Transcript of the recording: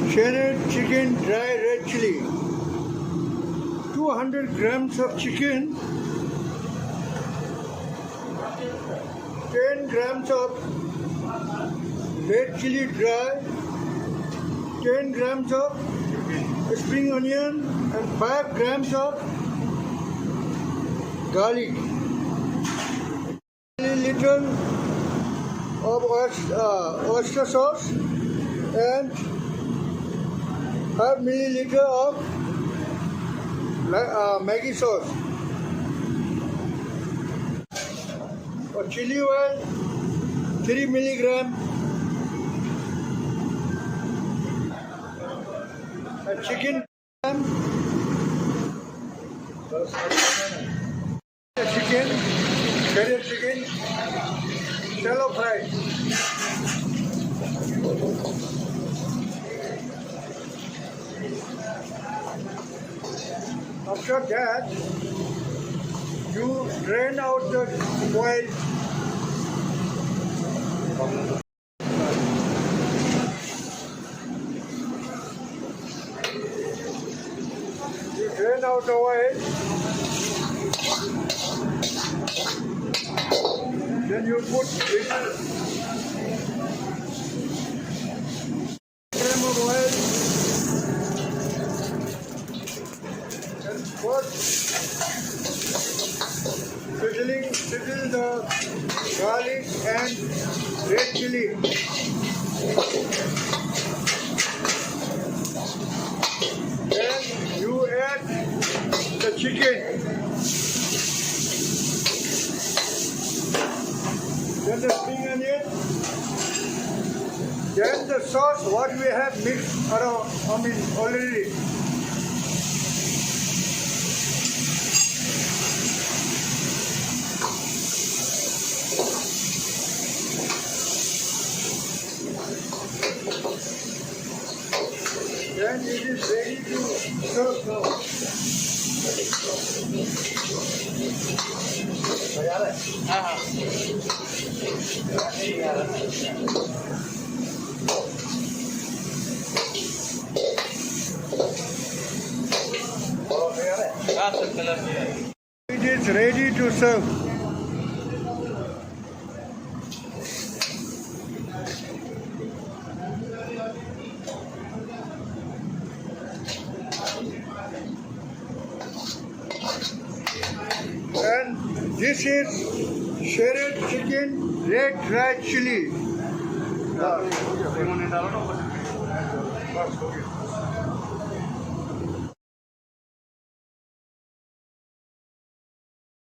shredded chicken dry red chili. 200 grams of chicken, 10 grams of red chili dry, 10 grams of spring onion and 5 grams of garlic. Little of oyster sauce and 5 milliliter of Maggi sauce. For chili oil, 3 milligram. And chicken, shredded chicken, shallow fry. After that, you drain out the oil. You drain out the oil. Then you put little gram of oil. And first sizzle the garlic and red chili. Then you add the chicken. Then the spring onion. Then the sauce what we have mixed around, already. Then it is ready to serve now. It is ready to serve. And this is shredded chicken red dry chili.